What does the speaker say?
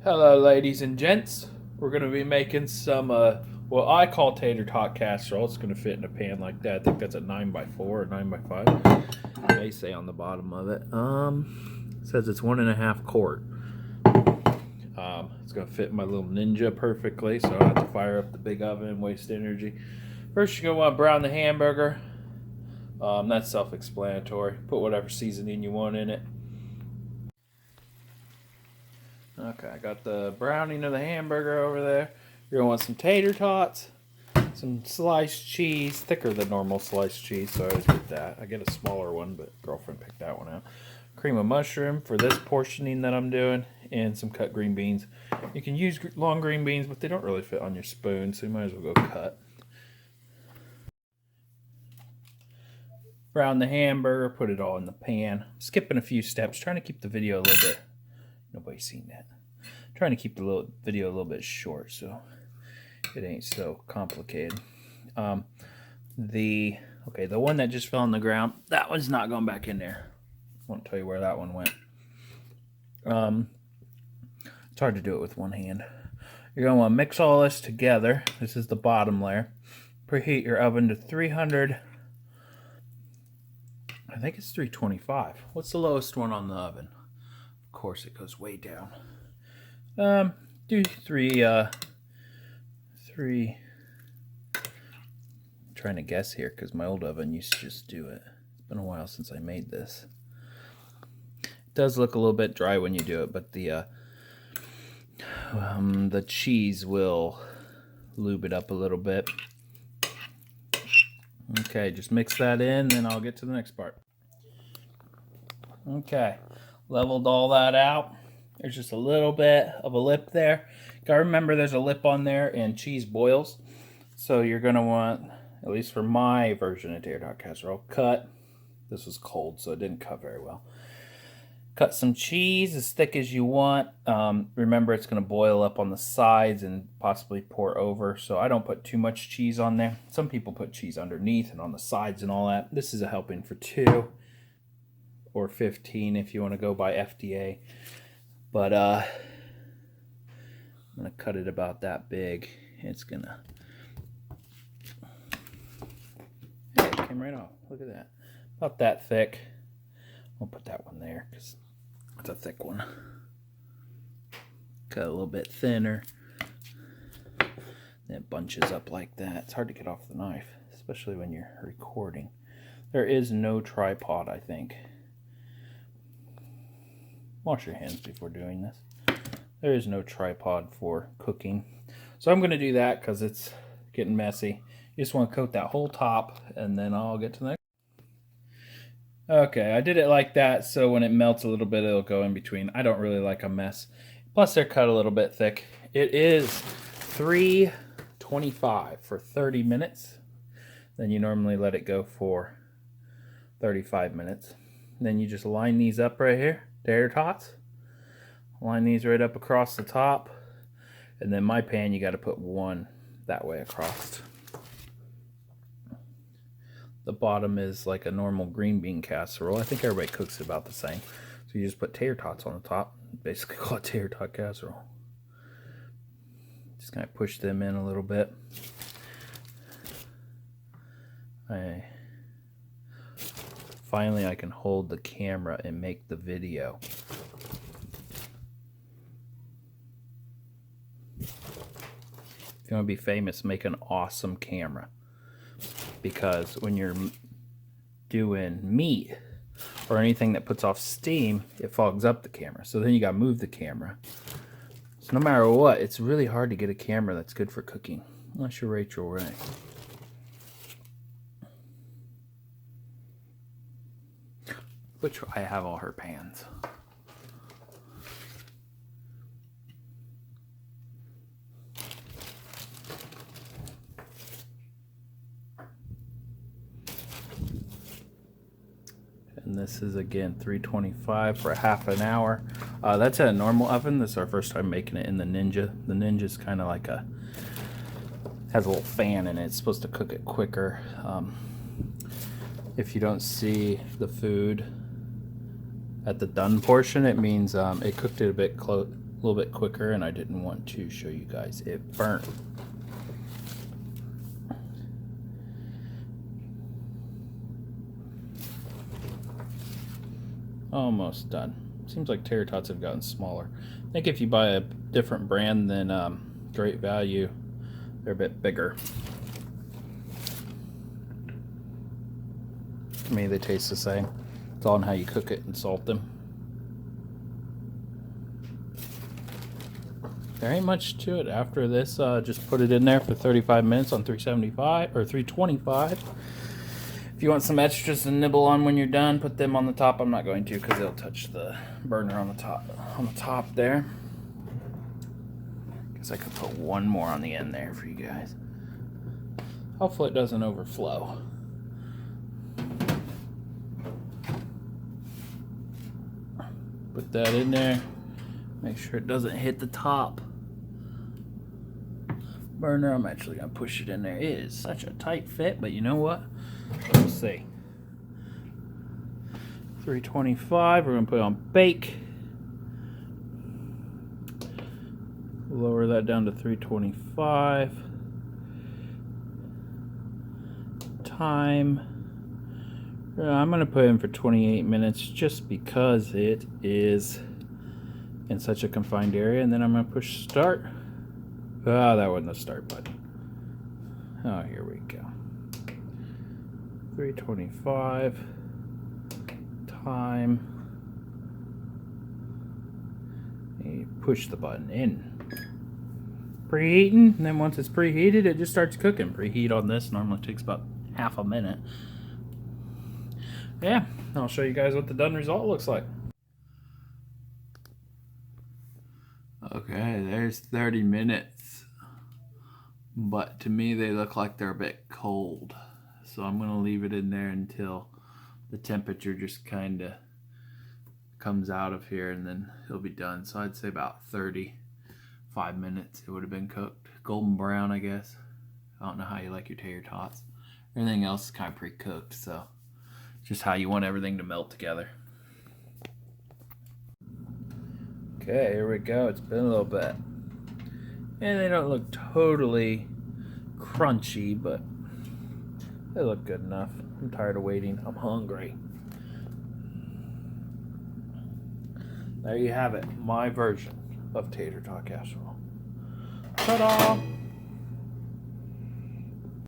Hello, ladies and gents. We're going to be making some, what I call tater tot casserole. It's going to fit in a pan like that. I think that's a 9x4 or 9x5. It may say on the bottom of it. It says it's 1.5 quart. It's going to fit my little Ninja perfectly, so I don't have to fire up the big oven and waste energy. First, you're going to want to brown the hamburger. That's self-explanatory. Put whatever seasoning you want in it. Okay, I got the browning of the hamburger over there. You're going to want some tater tots, some sliced cheese, thicker than normal sliced cheese, so I always get that. I get a smaller one, but girlfriend picked that one out. Cream of mushroom for this portioning that I'm doing, and some cut green beans. You can use long green beans, but they don't really fit on your spoon, so you might as well go cut. Brown the hamburger, put it all in the pan. Skipping a few steps, trying to keep the video a little bit. Nobody's seen that. Trying to keep the video a little bit short so it ain't so complicated. The one that just fell on the ground, that one's not going back in there. I won't tell you where that one went. It's hard to do it with one hand. You're going to want to mix all this together. This is the bottom layer. Preheat your oven to 300. I think it's 325. What's the lowest one on the oven? Of course, it goes way down. Do three. I'm trying to guess here because my old oven used to just do it. It's been a while since I made this. It does look a little bit dry when you do it, but the cheese will lube it up a little bit. Okay, just mix that in, then I'll get to the next part. Okay, leveled all that out. There's just a little bit of a lip there. Gotta remember there's a lip on there and cheese boils. So you're gonna want, at least for my version of tater tot casserole, cut. This was cold, so it didn't cut very well. Cut some cheese as thick as you want. Remember it's gonna boil up on the sides and possibly pour over, so I don't put too much cheese on there. Some people put cheese underneath and on the sides and all that. This is a helping for 2 or 15 if you want to go by FDA. But I'm gonna cut it about that big. It's gonna, hey, it came right off. Look at that. About that thick. I'll put that one there because it's a thick one. Cut a little bit thinner. Then it bunches up like that. It's hard to get off the knife, especially when you're recording. There is no tripod, I think. Wash your hands before doing this. There is no tripod for cooking. So I'm going to do that because it's getting messy. You just want to coat that whole top and then I'll get to the next. Okay, I did it like that so when it melts a little bit it'll go in between. I don't really like a mess. Plus they're cut a little bit thick. It is 325 for 30 minutes. Then you normally let it go for 35 minutes. Then you just line these up right here. Tater tots. Line these right up across the top. And then my pan, you got to put one that way across. The bottom is like a normal green bean casserole. I think everybody cooks it about the same. So you just put tater tots on the top. Basically call it tater tot casserole. Just kind of push them in a little bit. Finally, I can hold the camera and make the video. If you want to be famous, make an awesome camera. Because when you're doing meat or anything that puts off steam, it fogs up the camera. So then you got to move the camera. So no matter what, it's really hard to get a camera that's good for cooking. Unless you're Rachel Ray. Which I have all her pans. And this is again 325 for half an hour. That's at a normal oven. This is our first time making it in the Ninja. The Ninja's kind of like has a little fan in it. It's supposed to cook it quicker. If you don't see the food at the done portion, it means it cooked it a bit little bit quicker, and I didn't want to show you guys it burnt. Almost done. Seems like Tater Tots have gotten smaller. I think if you buy a different brand than Great Value, they're a bit bigger. To me, they taste the same. It's all on how you cook it and salt them. There ain't much to it after this. Just put it in there for 35 minutes on 375 or 325. If you want some extras to nibble on when you're done, put them on the top. I'm not going to because it'll touch the burner on the top there. Guess I could put one more on the end there for you guys. Hopefully it doesn't overflow. Put that in there. Make sure it doesn't hit the top burner. I'm actually gonna push it in there. It is such a tight fit, but you know what? We'll see. 325. We're gonna put it on bake. Lower that down to 325. Time. I'm gonna put it in for 28 minutes just because it is in such a confined area, and then I'm gonna push start. Ah, that wasn't the start button. Oh, here we go. 325 time. You push the button in. Preheating, and then once it's preheated, it just starts cooking. Preheat on this normally takes about half a minute. Yeah, I'll show you guys what the done result looks like. Okay, there's 30 minutes. But to me, they look like they're a bit cold. So I'm going to leave it in there until the temperature just kind of comes out of here, and then it'll be done. So I'd say about 35 minutes it would have been cooked. Golden brown, I guess. I don't know how you like your tater tots. Everything else is kind of pre-cooked, so just how you want everything to melt together. Okay, here we go. It's been a little bit. And they don't look totally crunchy, but they look good enough. I'm tired of waiting. I'm hungry. There you have it. My version of Tater Tot Casserole. Ta-da!